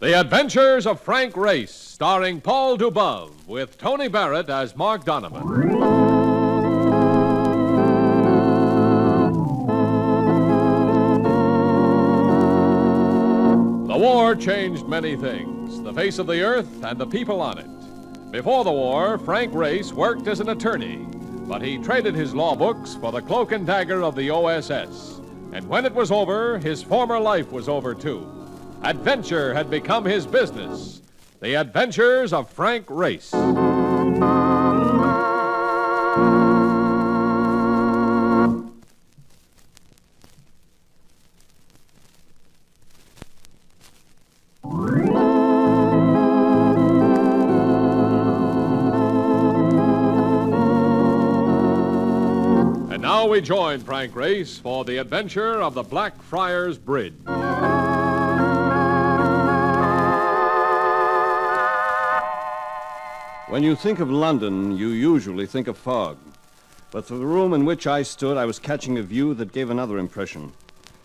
The Adventures of Frank Race, starring Paul Dubov, with Tony Barrett as Mark Donovan. The war changed many things, the face of the earth and the people on it. Before the war, Frank Race worked as an attorney, but he traded his law books for the cloak and dagger of the OSS. And when it was over, his former life was over, too. Adventure had become his business. The Adventures of Frank Race. And now we join Frank Race for the adventure of the Blackfriars Bridge. When you think of London, you usually think of fog. But for the room in which I stood, I was catching a view that gave another impression.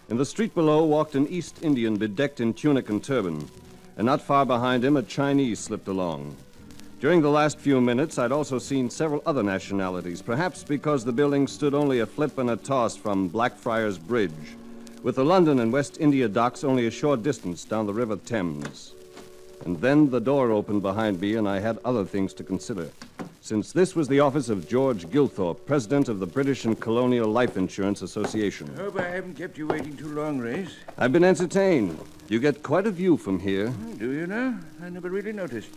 In the street below walked an East Indian bedecked in tunic and turban, and not far behind him, a Chinese slipped along. During the last few minutes, I'd also seen several other nationalities, perhaps because the building stood only a flip and a toss from Blackfriars Bridge, with the London and West India docks only a short distance down the River Thames. And then the door opened behind me, and I had other things to consider. Since this was the office of George Gilthorpe, president of the British and Colonial Life Insurance Association. I hope I haven't kept you waiting too long, Race. I've been entertained. You get quite a view from here. Do you now? I never really noticed.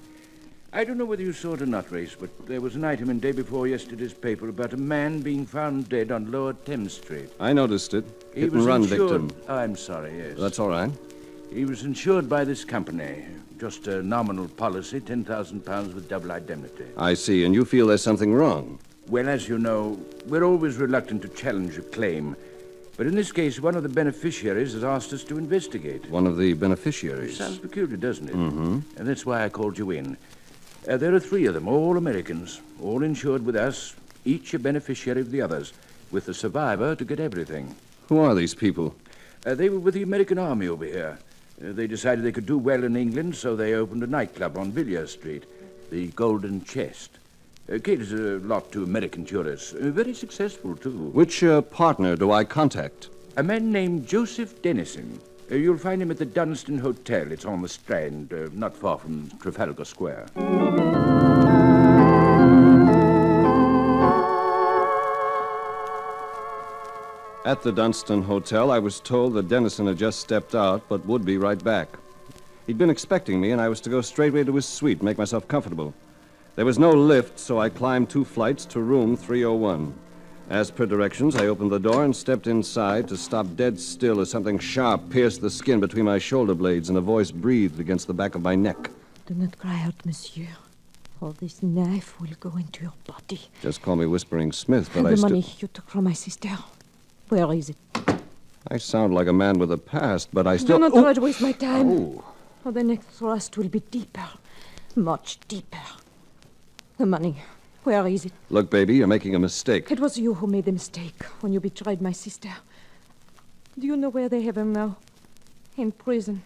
I don't know whether you saw it or not, Race, but there was an item in day before yesterday's paper about a man being found dead on Lower Thames Street. I noticed it. He Hit was and run insured... victim. Oh, I'm sorry, yes. That's all right. He was insured by this company. Just a nominal policy, £10,000 with double indemnity. I see, and you feel there's something wrong. Well, as you know, we're always reluctant to challenge a claim. But in this case, one of the beneficiaries has asked us to investigate. One of the beneficiaries? Sounds peculiar, doesn't it? Mm-hmm. And that's why I called you in. There are 3 of them, all Americans, all insured with us, each a beneficiary of the others, with the survivor to get everything. Who are these people? They were with the American Army over here. They decided they could do well in England, so they opened a nightclub on Villiers Street, the Golden Chest. Caters a lot to American tourists. Very successful, too. Which partner do I contact? A man named Joseph Dennison. You'll find him at the Dunstan Hotel. It's on the Strand, not far from Trafalgar Square. At the Dunstan Hotel, I was told that Dennison had just stepped out, but would be right back. He'd been expecting me, and I was to go straightway to his suite, make myself comfortable. There was no lift, so I climbed 2 flights to room 301. As per directions, I opened the door and stepped inside to stop dead still as something sharp pierced the skin between my shoulder blades and a voice breathed against the back of my neck. Do not cry out, monsieur, or this knife will go into your body. Just call me Whispering Smith, but the money you took from my sister. Where is it? I sound like a man with a past, but I still... Do not try to waste my time. Oh. Or the next thrust will be deeper. Much deeper. The money. Where is it? Look, baby, you're making a mistake. It was you who made the mistake when you betrayed my sister. Do you know where they have him now? In prison.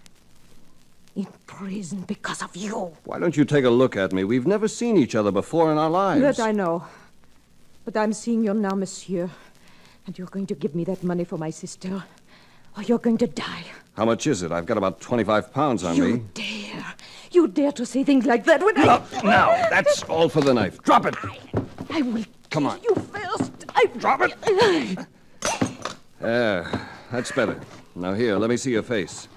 In prison because of you. Why don't you take a look at me? We've never seen each other before in our lives. That I know. But I'm seeing you now, monsieur. And you're going to give me that money for my sister, or you're going to die. How much is it? I've got about 25 pounds on me. You dare to say things like that when Now, that's all for the knife. Drop it. I will Come on. kill you first. Drop it. That's better. Now here, let me see your face.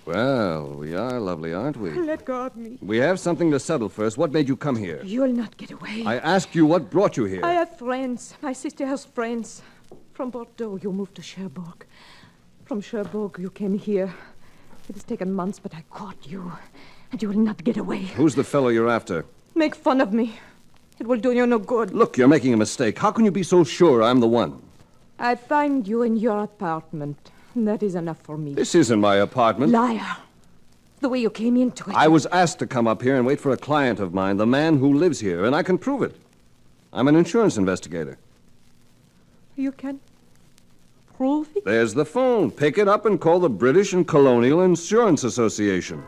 Well, we are lovely, aren't we? Let go of me. We have something to settle first. What made you come here? You'll not get away. I asked you what brought you here. I have friends. My sister has friends. From Bordeaux, you moved to Cherbourg. From Cherbourg, you came here. It has taken months, but I caught you. And you will not get away. Who's the fellow you're after? Make fun of me. It will do you no good. Look, you're making a mistake. How can you be so sure I'm the one? I find you in your apartment. That is enough for me. This isn't my apartment. Liar. The way you came into it. I was asked to come up here and wait for a client of mine, the man who lives here, and I can prove it. I'm an insurance investigator. You can prove it? There's the phone. Pick it up and call the British and Colonial Insurance Association.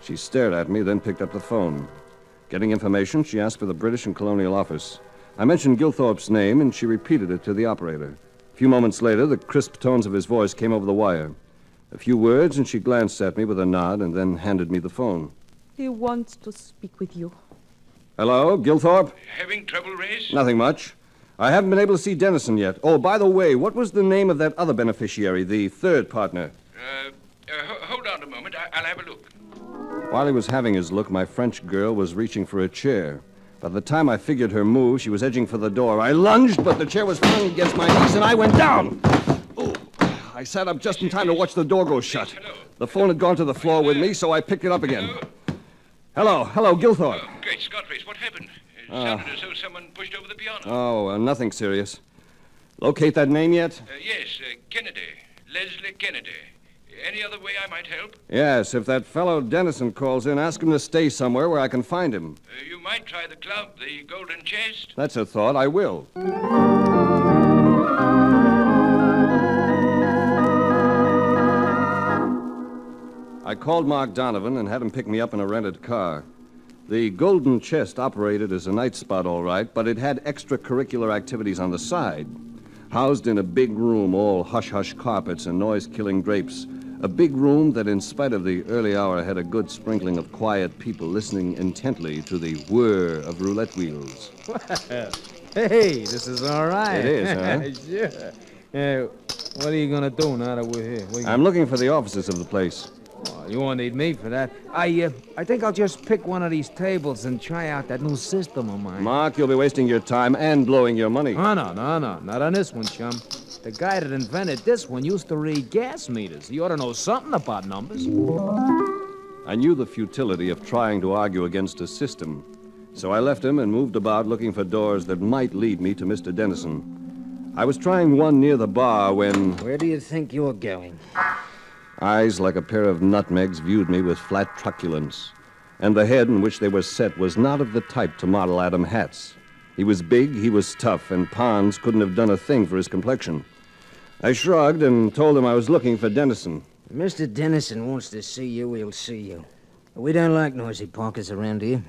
She stared at me, then picked up the phone. Getting information, she asked for the British and Colonial office. I mentioned Gilthorpe's name, and she repeated it to the operator. A few moments later, the crisp tones of his voice came over the wire. A few words, and she glanced at me with a nod and then handed me the phone. He wants to speak with you. Hello, Gilthorpe? Having trouble, Race? Nothing much. I haven't been able to see Dennison yet. Oh, by the way, what was the name of that other beneficiary, the third partner? Hold on a moment. I'll have a look. While he was having his look, my French girl was reaching for a chair. By the time I figured her move, she was edging for the door. I lunged, but the chair was flung against my knees, and I went down. Oh, I sat up just in time to watch the door go shut. The phone had gone to the floor with me, so I picked it up again. Hello, Gilthorpe. Oh, great Scott, Race. What happened? It sounded as though someone pushed over the piano. Oh, nothing serious. Locate that name yet? Yes, Kennedy. Leslie Kennedy. Any other way I might help? Yes, if that fellow Dennison calls in, ask him to stay somewhere where I can find him. You might try the club, the Golden Chest. That's a thought. I will. I called Mark Donovan and had him pick me up in a rented car. The Golden Chest operated as a night spot, all right, but it had extracurricular activities on the side. Housed in a big room, all hush-hush carpets and noise-killing drapes. A big room that, in spite of the early hour, had a good sprinkling of quiet people listening intently to the whir of roulette wheels. Hey, this is all right. It is, huh? Sure. What are you going to do now that we're here? I'm looking for the offices of the place. Oh, you won't need me for that. I think I'll just pick one of these tables and try out that new system of mine. Mark, you'll be wasting your time and blowing your money. Oh, no. Not on this one, chum. The guy that invented this one used to read gas meters. He ought to know something about numbers. I knew the futility of trying to argue against a system, so I left him and moved about looking for doors that might lead me to Mr. Dennison. I was trying one near the bar when... Where do you think you're going? Eyes like a pair of nutmegs viewed me with flat truculence, and the head in which they were set was not of the type to model Adam Hats. He was big, he was tough, and Pons couldn't have done a thing for his complexion. I shrugged and told him I was looking for Dennison. If Mr. Dennison wants to see you, he'll see you. We don't like noisy parkers around here.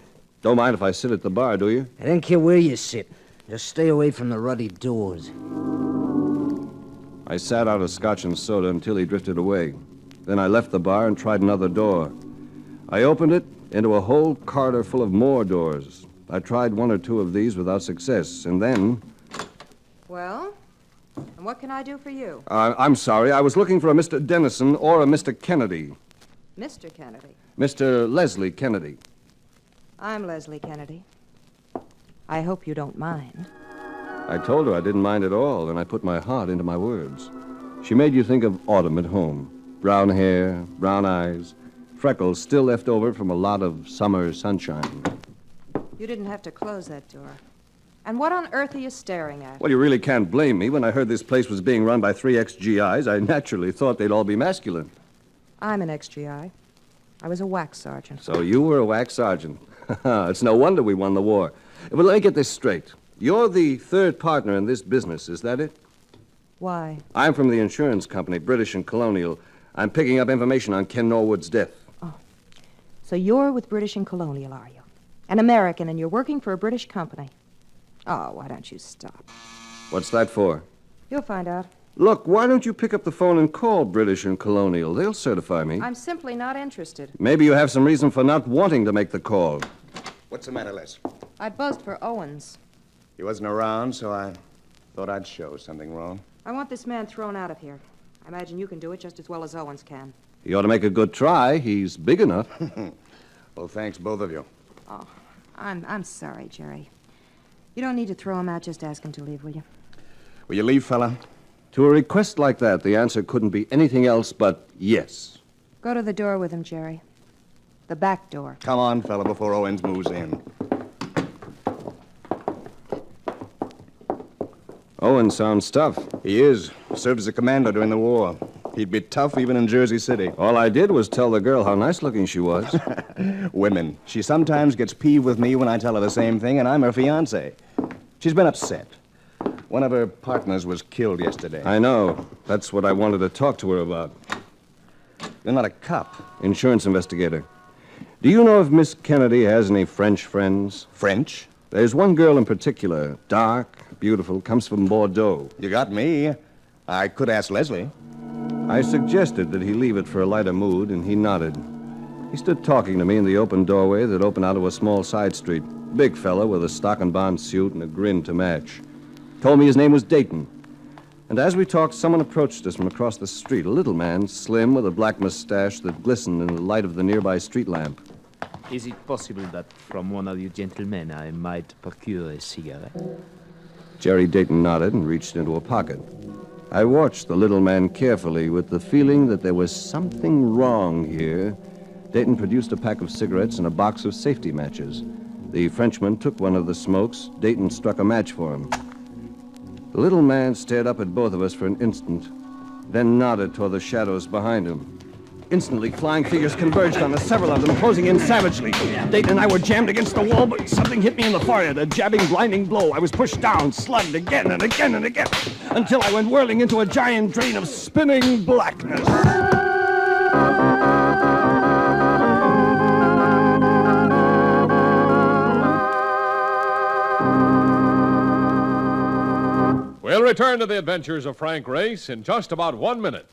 Don't mind if I sit at the bar, do you? I don't care where you sit. Just stay away from the ruddy doors. I sat out a scotch and soda until he drifted away. Then I left the bar and tried another door. I opened it into a whole corridor full of more doors. I tried one or two of these without success, and then... Well, and what can I do for you? I'm sorry. I was looking for a Mr. Dennison or a Mr. Kennedy. Mr. Kennedy. Mr. Leslie Kennedy. I'm Leslie Kennedy. I hope you don't mind. I told her I didn't mind at all, and I put my heart into my words. She made you think of autumn at home. Brown hair, brown eyes, freckles still left over from a lot of summer sunshine. You didn't have to close that door. And what on earth are you staring at? Well, you really can't blame me. When I heard this place was being run by 3 ex-GIs, I naturally thought they'd all be masculine. I'm an ex-GI. I was a wax sergeant. So you were a wax sergeant. It's no wonder we won the war. But let me get this straight. You're the third partner in this business, is that it? Why? I'm from the insurance company, British and Colonial. I'm picking up information on Ken Norwood's death. Oh. So you're with British and Colonial, are you? An American, and you're working for a British company. Oh, why don't you stop? What's that for? You'll find out. Look, why don't you pick up the phone and call British and Colonial? They'll certify me. I'm simply not interested. Maybe you have some reason for not wanting to make the call. What's the matter, Les? I buzzed for Owens. He wasn't around, so I thought I'd show something wrong. I want this man thrown out of here. I imagine you can do it just as well as Owens can. He ought to make a good try. He's big enough. Well, thanks, both of you. Oh, I'm sorry, Jerry. You don't need to throw him out. Just ask him to leave, will you? Will you leave, fella? To a request like that, the answer couldn't be anything else but yes. Go to the door with him, Jerry. The back door. Come on, fella, before Owens moves in. Owen sounds tough. He is. Served as a commando during the war. He'd be tough even in Jersey City. All I did was tell the girl how nice-looking she was. Women. She sometimes gets peeved with me when I tell her the same thing, and I'm her fiancé. She's been upset. One of her partners was killed yesterday. I know. That's what I wanted to talk to her about. You're not a cop. Insurance investigator. Do you know if Miss Kennedy has any French friends? French? There's one girl in particular, dark, beautiful, comes from Bordeaux. You got me. I could ask Leslie. I suggested that he leave it for a lighter mood, and he nodded. He stood talking to me in the open doorway that opened out of a small side street. Big fella with a stock and bond suit and a grin to match. Told me his name was Dayton. And as we talked, someone approached us from across the street. A little man, slim, with a black mustache that glistened in the light of the nearby street lamp. Is it possible that from one of you gentlemen I might procure a cigarette? Jerry Dayton nodded and reached into a pocket. I watched the little man carefully with the feeling that there was something wrong here. Dayton produced a pack of cigarettes and a box of safety matches. The Frenchman took one of the smokes. Dayton struck a match for him. The little man stared up at both of us for an instant, then nodded toward the shadows behind him. Instantly, flying figures converged on us, several of them closing in savagely. Dayton and I were jammed against the wall, but something hit me in the forehead, a jabbing, blinding blow. I was pushed down, slugged again and again and again, until I went whirling into a giant drain of spinning blackness. We'll return to the adventures of Frank Race in just about 1 minute.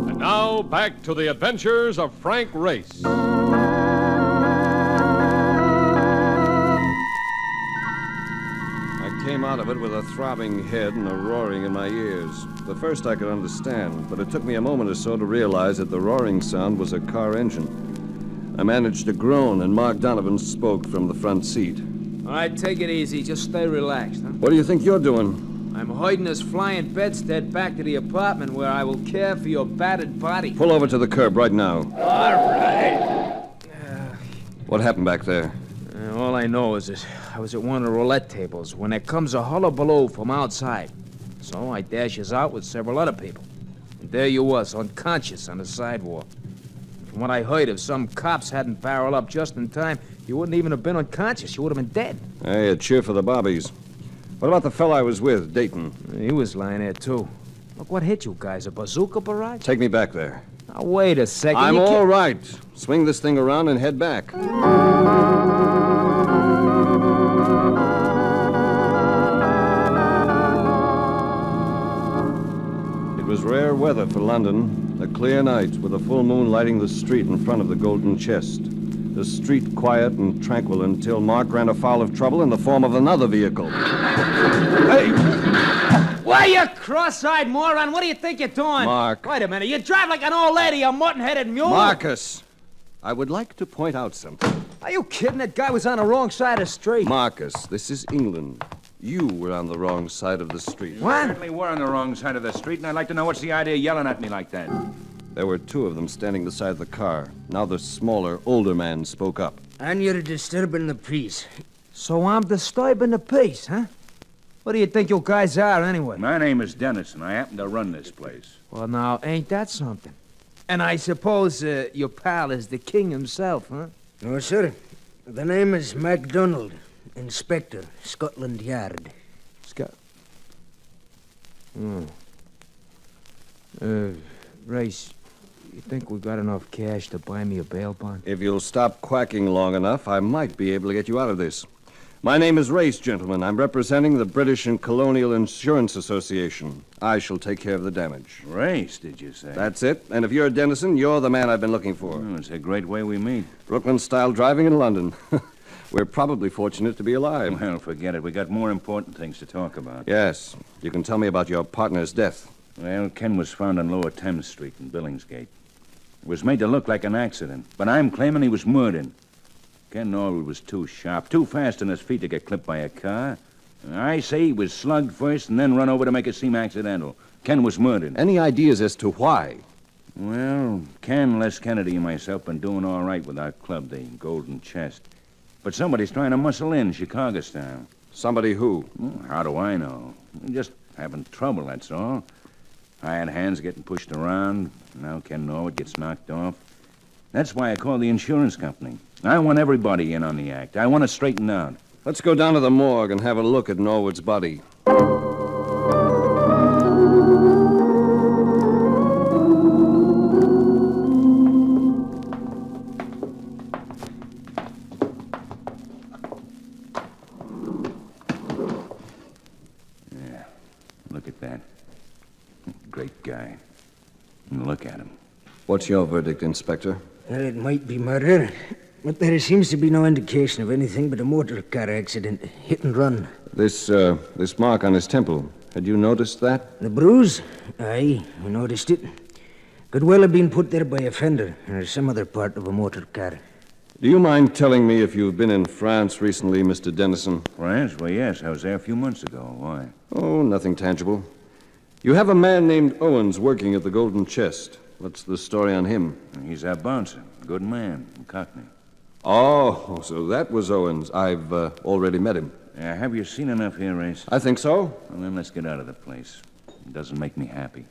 And now, back to the adventures of Frank Race. I came out of it with a throbbing head and a roaring in my ears. At first I could understand, but it took me a moment or so to realize that the roaring sound was a car engine. I managed to groan, and Mark Donovan spoke from the front seat. All right, take it easy. Just stay relaxed, huh? What do you think you're doing? I'm hoiding this flying bedstead back to the apartment where I will care for your battered body. Pull over to the curb right now. All right. What happened back there? All I know is that I was at one of the roulette tables when there comes a hullabaloo from outside. So I dashes out with several other people. And there you was, unconscious on the sidewalk. From what I heard, if some cops hadn't barreled up just in time, you wouldn't even have been unconscious. You would have been dead. Hey, a cheer for the bobbies. What about the fellow I was with, Dayton? He was lying there, too. Look what hit you guys, a bazooka barrage? Take me back there. Now, wait a second. I'm all right. Swing this thing around and head back. It was rare weather for London. A clear night with a full moon lighting the street in front of the Golden Chest. The street quiet and tranquil until Mark ran afoul of trouble in the form of another vehicle. Hey! Why, you cross-eyed moron? What do you think you're doing? Mark. Wait a minute. You drive like an old lady, a mutton-headed mule. Marcus, I would like to point out something. Are you kidding? That guy was on the wrong side of the street. Marcus, this is England. You were on the wrong side of the street. What? Certainly we're on the wrong side of the street, and I'd like to know what's the idea of yelling at me like that. There were two of them standing beside the car. Now the smaller, older man spoke up. And you're disturbing the peace. So I'm disturbing the peace, huh? What do you think you guys are, anyway? My name is Dennis, and I happen to run this place. Well, now, ain't that something? And I suppose your pal is the king himself, huh? No, sir. The name is MacDonald, Inspector, Scotland Yard. Scott. Race, you think we got enough cash to buy me a bail bond? If you'll stop quacking long enough, I might be able to get you out of this. My name is Race, gentlemen. I'm representing the British and Colonial Insurance Association. I shall take care of the damage. Race, did you say? That's it. And if you're Dennison, you're the man I've been looking for. Oh, it's a great way we meet. Brooklyn-style driving in London. We're probably fortunate to be alive. Well, forget it. We got more important things to talk about. Yes. You can tell me about your partner's death. Well, Ken was found on Lower Thames Street in Billingsgate. It was made to look like an accident, but I'm claiming he was murdered. Ken Norwood was too sharp, too fast on his feet to get clipped by a car. I say he was slugged first and then run over to make it seem accidental. Ken was murdered. Any ideas as to why? Well, Ken, Les Kennedy, and myself been doing all right with our club, the Golden Chest. But somebody's trying to muscle in, Chicago style. Somebody who? Well, how do I know? Just having trouble, that's all. Hired hands getting pushed around. Now Ken Norwood gets knocked off. That's why I called the insurance company. I want everybody in on the act. I want it straightened out. Let's go down to the morgue and have a look at Norwood's body. Look at that. Great guy. And look at him. What's your verdict, Inspector? Well, it might be murder, but there seems to be no indication of anything but a motor car accident. Hit and run. This mark on his temple. Had you noticed that? The bruise? Aye, I noticed it. Could well have been put there by a fender or some other part of a motor car. Do you mind telling me if you've been in France recently, Mr. Dennison? France? Well, yes. I was there a few months ago. Why? Oh, nothing tangible. You have a man named Owens working at the Golden Chest. What's the story on him? He's our bouncer. Good man. Cockney. Oh, so that was Owens. I've already met him. Have you seen enough here, Race? I think so. Well, then let's get out of the place. It doesn't make me happy.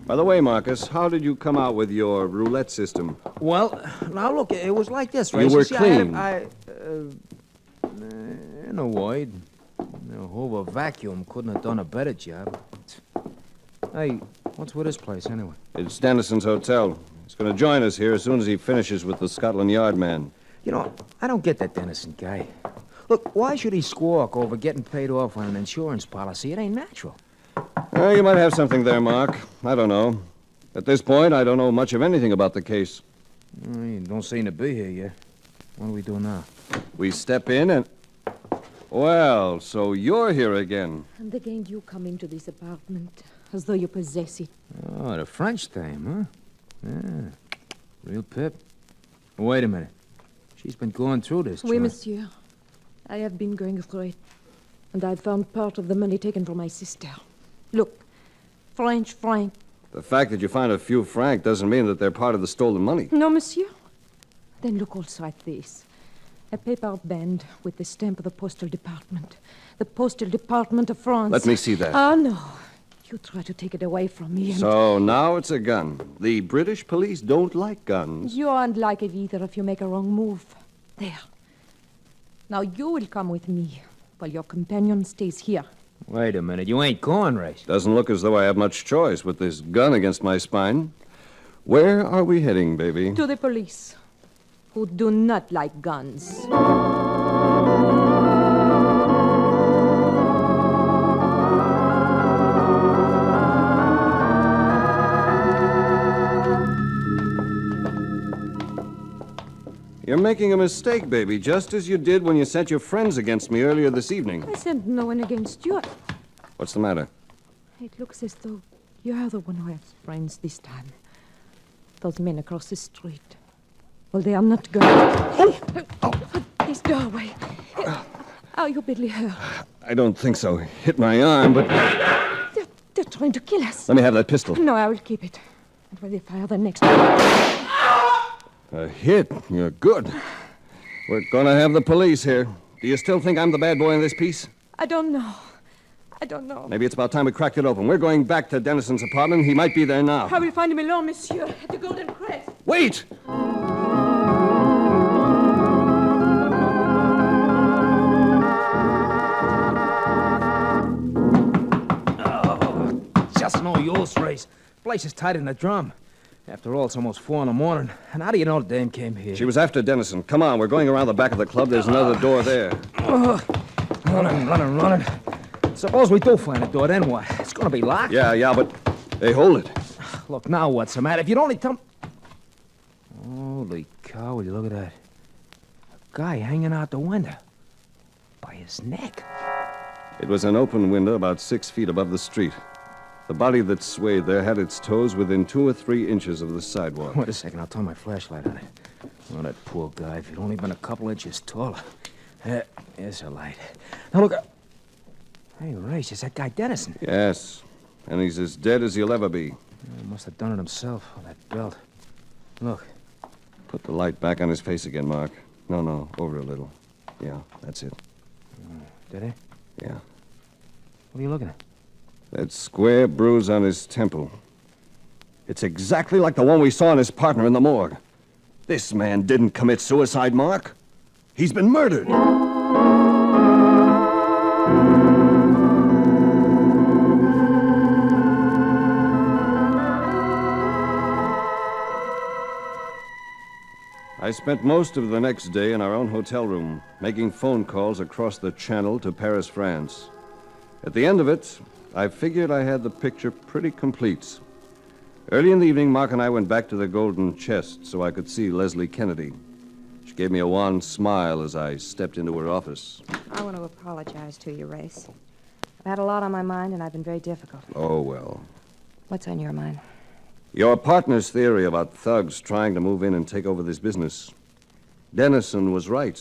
By the way, Marcus, how did you come out with your roulette system? Well, now look, it was like this, You right? were See, clean. In a way, the Hoover vacuum couldn't have done a better job. Hey, what's with this place, anyway? It's Dennison's hotel. He's going to join us here as soon as he finishes with the Scotland Yard man. You know, I don't get that Dennison guy. Look, why should he squawk over getting paid off on an insurance policy? It ain't natural. You might have something there, Mark. I don't know. At this point, I don't know much of anything about the case. You don't seem to be here yet. What do we do now? We step in and... Well, so you're here again. And again you come into this apartment, as though you possess it. Oh, the French dame, huh? Yeah. Real pip. Wait a minute. She's been going through this, Oui, joint. monsieur. I have been going through it. And I found part of the money taken from my sister. Look, French franc. The fact that you found a few francs doesn't mean that they're part of the stolen money. No, monsieur. Then look also at this. A paper band with the stamp of the postal department. The postal department of France. Let me see that. Ah, no. You try to take it away from me and... So now it's a gun. The British police don't like guns. You aren't like it either if you make a wrong move. There. Now you will come with me, while your companion stays here. Wait a minute. You ain't going, Race. Doesn't look as though I have much choice with this gun against my spine. Where are we heading, baby? To the police, who do not like guns. You're making a mistake, baby, just as you did when you sent your friends against me earlier this evening. I sent no one against you. What's the matter? It looks as though you're the one who has friends this time. Those men across the street. Well, they are not going. Oh! This doorway. Are you badly hurt? I don't think so. Hit my arm, but... They're trying to kill us. Let me have that pistol. No, I will keep it. And when they fire the next time... A hit. You're good. We're gonna have the police here. Do you still think I'm the bad boy in this piece? I don't know. I don't know. Maybe it's about time we cracked it open. We're going back to Dennison's apartment. He might be there now. I will find him alone, monsieur, at the Golden Crest. Wait! Just no use, Race. Place is tight in the drum. After all, it's almost 4 in the morning. And how do you know the dame came here? She was after Dennison. Come on, we're going around the back of the club. There's another door there. Running. Suppose we do find a door, then what? It's gonna be locked. Yeah, but... Hey, hold it. Look, now what's the matter? If you'd only tell me... Holy cow, will you look at that? A guy hanging out the window. By his neck. It was an open window about 6 feet above the street. The body that swayed there had its toes within 2 or 3 inches of the sidewalk. Wait a second, I'll turn my flashlight on it. Oh, that poor guy, if he'd only been a couple inches taller. There's a light. Now look... Hey, Race, it's that guy Dennison. Yes, and he's as dead as he'll ever be. He must have done it himself, with that belt. Look, Put the light back on his face again, Mark. No, over a little. Yeah, that's it. Did he? Yeah. What are you looking at? That square bruise on his temple. It's exactly like the one we saw in his partner in the morgue. This man didn't commit suicide, Mark. He's been murdered. I spent most of the next day in our own hotel room, making phone calls across the channel to Paris, France. At the end of it, I figured I had the picture pretty complete. Early in the evening, Mark and I went back to the Golden Chest so I could see Leslie Kennedy. She gave me a wan smile as I stepped into her office. I want to apologize to you, Race. I've had a lot on my mind, and I've been very difficult. Oh, well. What's on your mind? Your partner's theory about thugs trying to move in and take over this business. Dennison was right.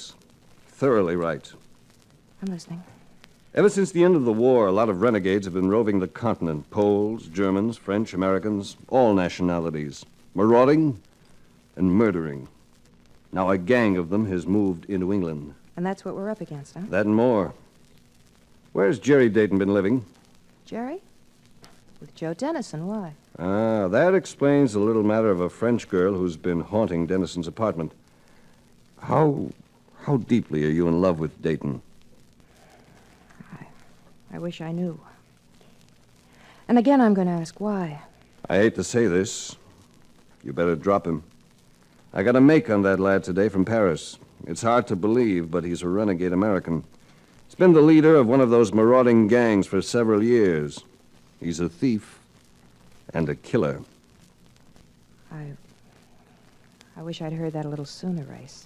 Thoroughly right. I'm listening. Ever since the end of the war, a lot of renegades have been roving the continent. Poles, Germans, French, Americans, all nationalities. Marauding and murdering. Now a gang of them has moved into England. And that's what we're up against, huh? That and more. Where's Jerry Dayton been living? Jerry? With Joe Dennison, why? Ah, that explains the little matter of a French girl who's been haunting Dennison's apartment. How deeply are you in love with Dayton? I wish I knew. And again, I'm going to ask why. I hate to say this. You better drop him. I got a make on that lad today from Paris. It's hard to believe, but he's a renegade American. He's been the leader of one of those marauding gangs for several years. He's a thief and a killer. I wish I'd heard that a little sooner, Race.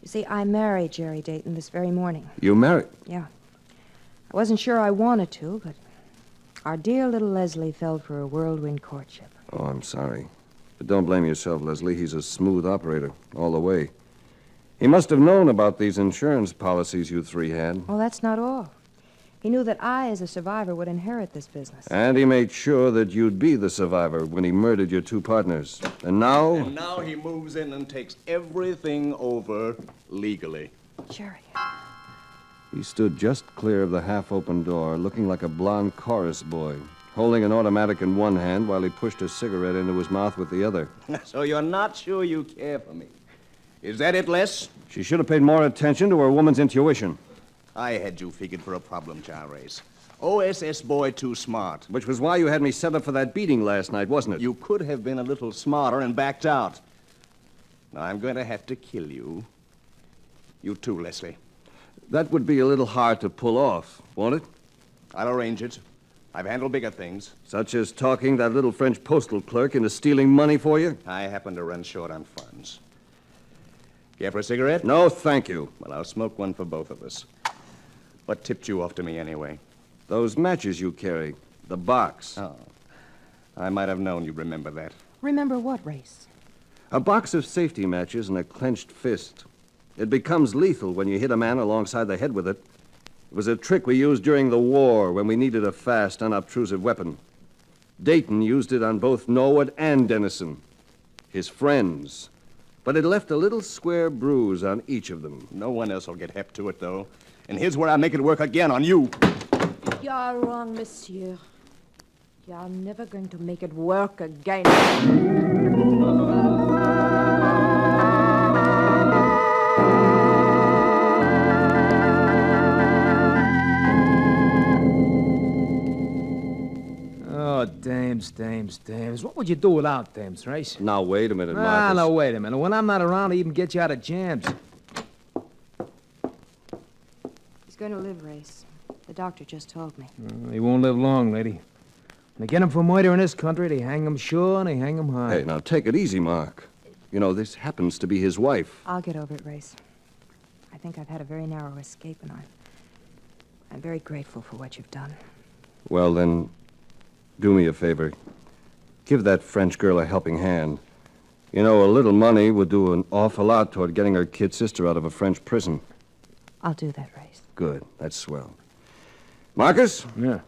You see, I married Jerry Dayton this very morning. You married? Yeah. I wasn't sure I wanted to, but our dear little Leslie fell for a whirlwind courtship. Oh, I'm sorry. But don't blame yourself, Leslie. He's a smooth operator, all the way. He must have known about these insurance policies you three had. Well, that's not all. He knew that I, as a survivor, would inherit this business. And he made sure that you'd be the survivor when he murdered your two partners. And now... And now he moves in and takes everything over legally. Jerry. He stood just clear of the half-open door, looking like a blond chorus boy, holding an automatic in one hand while he pushed a cigarette into his mouth with the other. So you're not sure you care for me. Is that it, Les? She should have paid more attention to her woman's intuition. I had you figured for a problem child race. OSS boy too smart. Which was why you had me set up for that beating last night, wasn't it? You could have been a little smarter and backed out. Now, I'm going to have to kill you. You too, Leslie. That would be a little hard to pull off, won't it? I'll arrange it. I've handled bigger things. Such as talking that little French postal clerk into stealing money for you? I happen to run short on funds. Care for a cigarette? No, thank you. Well, I'll smoke one for both of us. What tipped you off to me anyway? Those matches you carry. The box. Oh. I might have known you'd remember that. Remember what, Race? A box of safety matches and a clenched fist. It becomes lethal when you hit a man alongside the head with it. It was a trick we used during the war when we needed a fast, unobtrusive weapon. Dayton used it on both Norwood and Dennison, his friends. But it left a little square bruise on each of them. No one else will get hep to it, though. And here's where I make it work again on you. You're wrong, monsieur. You're never going to make it work again. Oh, dames. What would you do without dames, Race? Now, wait a minute, Marcus. No, wait a minute. When I'm not around, I even get you out of jams. He's going to live, Race. The doctor just told me. He won't live long, lady. When they get him for murder in this country, they hang him sure and they hang him high. Hey, now, take it easy, Mark. You know, this happens to be his wife. I'll get over it, Race. I think I've had a very narrow escape, and I'm very grateful for what you've done. Well, then, do me a favor. Give that French girl a helping hand. You know, a little money would do an awful lot toward getting her kid sister out of a French prison. I'll do that, Race. Good. That's swell. Marcus? Yeah.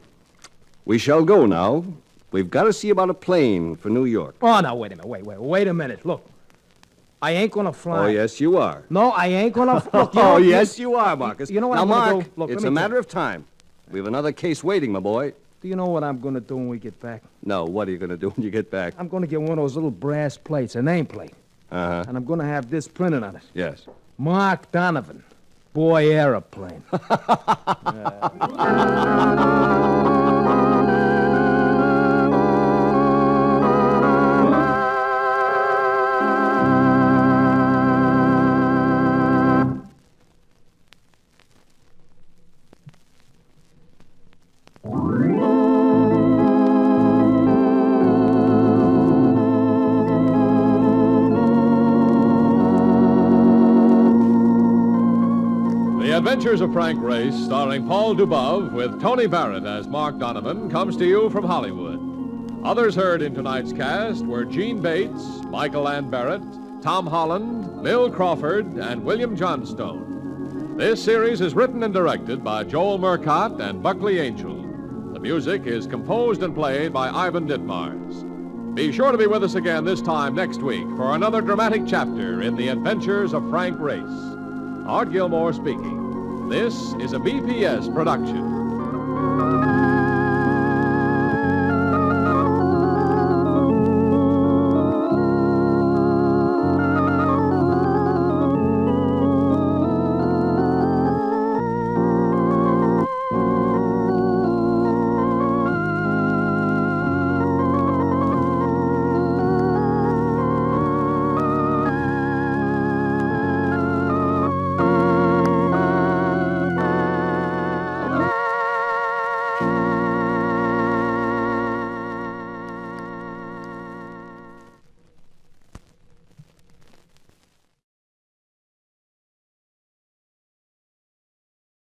We shall go now. We've got to see about a plane for New York. Oh, now, wait a minute. Wait a minute. Look, I ain't gonna fly. Oh, yes, you are. No, I ain't gonna... Look, you Oh, know, yes, you are, Marcus. You know what now, I'm gonna Mark, do? Look, it's let a me matter of time. We have another case waiting, my boy. Do you know what I'm gonna do when we get back? No, what are you going to do when you get back? I'm gonna get one of those little brass plates, a nameplate. Uh-huh. And I'm gonna have this printed on it. Yes. Mark Donovan. Boy airplane. The Adventures of Frank Race, starring Paul Dubov with Tony Barrett as Mark Donovan, comes to you from Hollywood. Others heard in tonight's cast were Gene Bates, Michael Ann Barrett, Tom Holland, Bill Crawford, and William Johnstone. This series is written and directed by Joel Murcott and Buckley Angel. The music is composed and played by Ivan Ditmars. Be sure to be with us again this time next week for another dramatic chapter in the Adventures of Frank Race. Art Gilmore speaking. This is a BPS production.